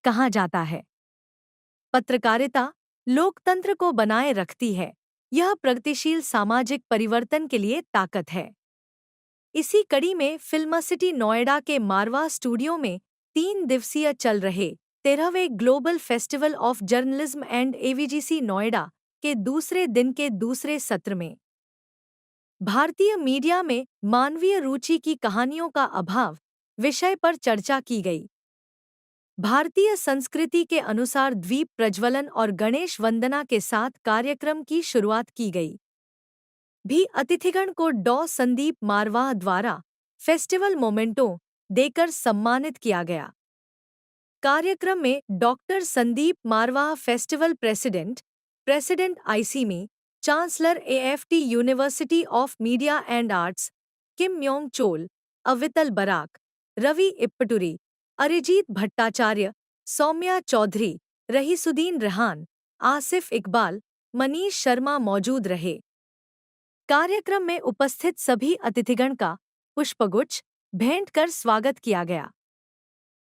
कहा जाता है। पत्रकारिता लोकतंत्र को बनाए रखती है। यह प्रगतिशील सामाजिक परिवर्तन के लिए ताकत है। इसी कड़ी में फिल्म सिटी नोएडा के मारवा स्टूडियो में 3 दिवसीय चल रहे 13वें global festival of journalism and AVGC Noida के दूसरे दिन के दूसरे सत्र में भारतीय मीडिया में मानवीय रुचि की कहानियों का अभाव विषय पर चर्चा की गई। भारतीय संस्कृति के अनुसार द्वीप प्रज्वलन और गणेश वंदना के साथ कार्यक्रम की शुरुआत की गई। भी अतिथिगण को डॉ संदीप मारवाह द्वारा फेस्टिवल मोमेंटो देकर सम्मानित किया गया। कार्यक्रम में doctor Sandeep Marwah festival president ICMEI, chancellor AFT university of media and arts Kim Myong Chol, Avital Barak, Ravi Ipputuri, Arijit Bhattacharya, Saumya Chaudhary, Rahisuddin Rehan, Asif Iqbal, Manish Sharma मौजूद रहे। कार्यक्रम में उपस्थित सभी अतिथिगण का पुष्पगुच्छ भेंट कर स्वागत किया गया।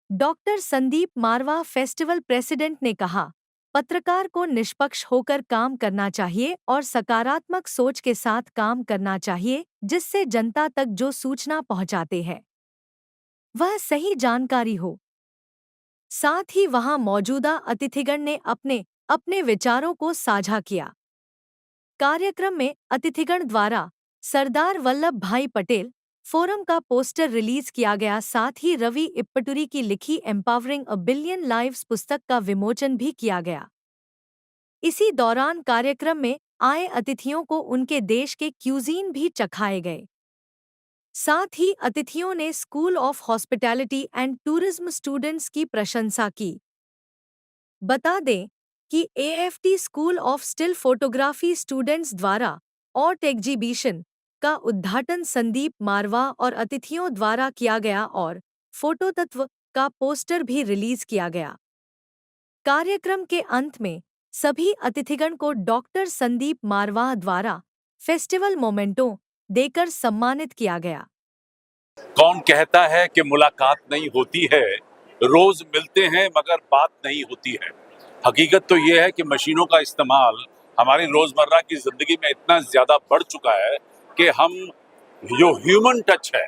Doctor Sandeep Marwah festival president ने कहा, पत्रकार को निष्पक्ष होकर काम करना चाहिए और सकारात्मक सोच के साथ काम करना चाहिए, जिससे जनता तक जो सूचना पहुंचाते हैं वह सही जानकारी हो। साथ ही वहां मौजूदा अतिथिगण ने अपने अपने विचारों को साझा किया। कार्यक्रम में अतिथिगण द्वारा सरदार वल्लभ भाई पटेल फोरम का पोस्टर रिलीज किया गया। साथ ही रवि इप्पटुरी की लिखी एम्पावरिंग अ बिलियन लाइव्स पुस्तक का विमोचन भी किया गया। इसी दौरान कार्यक्रम में आए अतिथियों को उनके देश के क्यूजीन भी चखाए गए। साथ ही अतिथियों ने school of hospitality and tourism students की प्रशंसा की। बता दें कि AFT school of still photography students द्वारा आर्ट एग्जीबिशन का उद्घाटन संदीप मारवाह और अतिथियों द्वारा किया गया और फोटो तत्व का पोस्टर भी रिलीज किया गया। कार्यक्रम के अंत में सभी अतिथिगण को डॉक्टर संदीप मारवाह द्वारा फेस्टिवल मोमेंटो देकर सम्मानित किया गया। कौन कहता है कि मुलाकात नहीं होती है, रोज मिलते हैं मगर बात नहीं होती है। हकीकत तो ये है कि मशीनों का इस्तेमाल हमारी रोजमर्रा की जिंदगी में इतना ज्यादा बढ़ चुका है कि हम जो ह्यूमन टच है,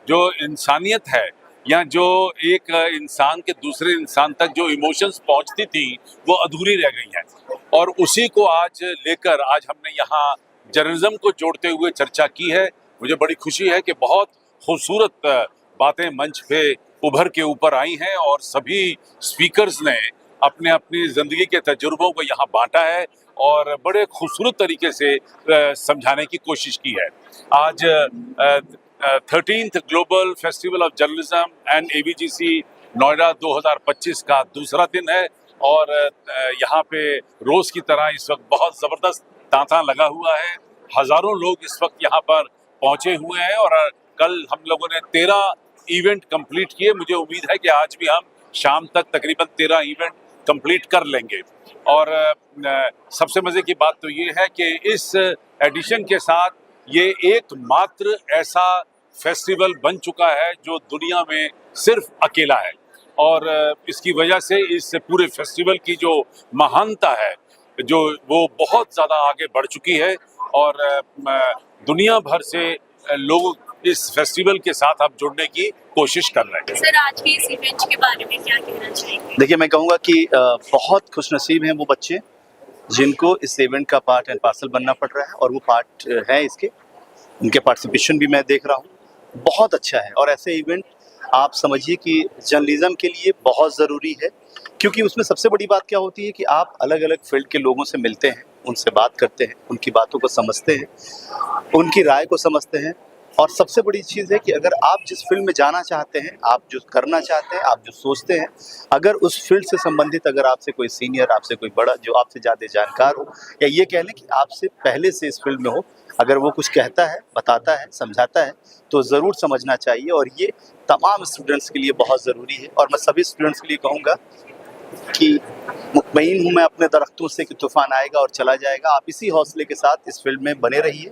जो इंसानियत है, या जो एक इंसान के दूसरे इंसान तक जो इमोशंस पहुंचती थी वो अधूरी रह गई हैं। और उसी को आज लेकर आज हमने यहाँ जर्नलिज्म को जोड़ते हुए चर्चा की है। मुझे बड़ी खुशी है कि बहुत खूबसूरत बातें मंच पे उभर के ऊपर आई हैं और सभी स्पीकर्स ने अपने अपनी जिंदगी के तजुर्बों को यहाँ बांटा है और बड़े खूबसूरत तरीके से समझाने की कोशिश की है। आज 13th global festival of journalism and AVGC Noida 2025 का दूसरा दिन है और यहाँ पे रोज की तरह इस वक्त बहुत जबरदस्त तांता लगा हुआ है। हजारों लोग इस वक्त यहाँ पर पहुंचे हुए हैं और कल हम लोगों ने 13 इवेंट कंप्लीट किए। मुझे उम्मीद है कि आज भी हम शाम तक तकरीबन 13 इवेंट कंप्लीट कर लेंगे। और सबसे मजे की बात तो ये है कि इस एडिशन के साथ ये एकमात्र ऐसा फेस्टिवल बन चुका है जो दुनिया में सिर्फ अकेला है और इसकी वजह से इस पूरे फेस्टिवल की जो महानता है जो वो बहुत ज़्यादा आगे बढ़ चुकी है और दुनिया भर से लोग इस फेस्टिवल के साथ अब जुड़ने की कोशिश कर रहे हैं। सर, आज के इस इवेंट के बारे में क्या कहना चाहेंगे? देखिए, मैं कहूँगा कि बहुत खुशनसीब हैं वो बच्चे जिनको इस इवेंट का पार्ट एंड पार्सल बनना पड़ रहा है और वो पार्ट है इसके। उनके पार्टिसिपेशन भी मैं देख रहा हूँ, बहुत अच्छा है। और ऐसे इवेंट आप समझिए कि जर्नलिज्म के लिए बहुत ज़रूरी है, क्योंकि उसमें सबसे बड़ी बात क्या होती है कि आप अलग अलग फील्ड के लोगों से मिलते हैं, उनसे बात करते हैं, उनकी बातों को समझते हैं, उनकी राय को समझते हैं। और सबसे बड़ी चीज़ है कि अगर आप जिस फील्ड में जाना चाहते हैं, आप जो करना चाहते हैं, आप जो सोचते हैं, अगर उस फील्ड से संबंधित अगर आपसे कोई सीनियर, आपसे कोई बड़ा जो आपसे ज़्यादा जानकार हो, या ये कह लें कि आपसे पहले से इस फील्ड में हो, अगर वो कुछ कहता है, बताता है, समझाता है, तो ज़रूर समझना चाहिए। और ये तमाम स्टूडेंट्स के लिए बहुत ज़रूरी है। और मैं सभी स्टूडेंट्स के लिए कहूँगा कि मुतमईन हूँ मैं अपने दरख्तों से कि तूफ़ान आएगा और चला जाएगा। आप इसी हौसले के साथ इस फील्ड में बने रहिए।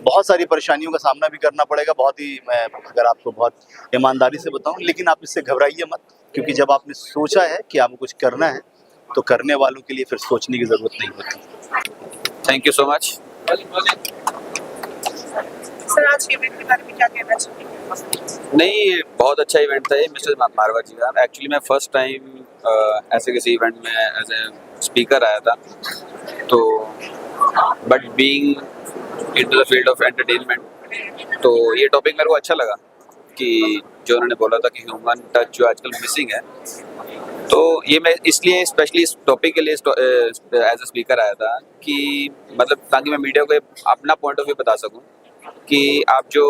बहुत सारी परेशानियों का सामना भी करना पड़ेगा, बहुत ही, मैं अगर आपको बहुत ईमानदारी से बताऊं, लेकिन आप इससे घबराइए मत। क्योंकि जब आपने सोचा है कि आपको कुछ करना है तो करने वालों के लिए फिर सोचने की ज़रूरत नहीं होती। Thank you so much. Sir आज इवेंट के बारे में क्या कहना चाहेंगे? नहीं, बहुत अच्छा इवेंट था ये मिस्टर मारवा जी का। एक्चुअली मैं फर्स्ट टाइम ऐसे किसी इवेंट में एज ए स्पीकर आया था, तो but being into the field of entertainment, तो ये टॉपिक मेरे को अच्छा लगा कि जो उन्होंने बोला था कि ह्यूमन टच जो आजकल मिसिंग है, तो ये मैं इसलिए स्पेशली इस टॉपिक के लिए एज ए स्पीकर आया था कि मतलब ताकि मैं मीडिया को अपना पॉइंट ऑफ व्यू बता सकूं कि आप जो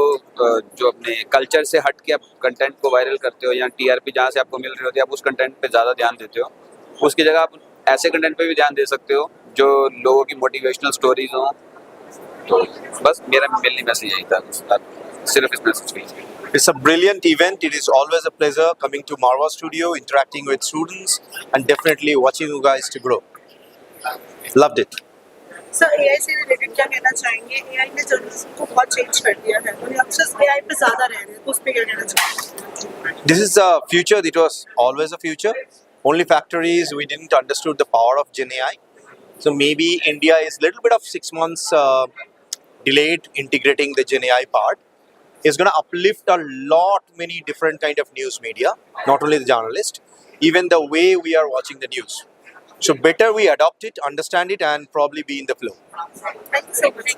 अपने कल्चर से हट के आप कंटेंट को वायरल करते हो या टीआरपी जहाँ से आपको मिल रही होती है, आप उस कंटेंट पे ज़्यादा ध्यान देते हो, उसकी जगह आप ऐसे कंटेंट पे भी ध्यान दे सकते हो जो लोगों की मोटिवेशनल स्टोरीज हों। तो बस मेरा मेनली मैसेज यही था, सिर्फ इस मैसेज पे। It's a brilliant event. It is always a pleasure coming to Marwa Studio, interacting with students, and definitely watching you guys to grow. Loved it. Sir AI से रिलेटेड क्या कहना चाहेंगे? AI ने जर्नलिज्म को बहुत change कर दिया है और अक्सर एआई पे ज़्यादा रह रहे हैं, तो उस पे क्या कहना चाहेंगे? This is the future. It was always a future. Only factor is we didn't understood the power of Gen AI. So maybe India is a little bit of 6 months delayed integrating the Gen AI part. Is going to uplift a lot many different kind of news media, not only the journalist, even the way we are watching the news. So better we adopt it, understand it, and probably be in the flow. Thank you so much.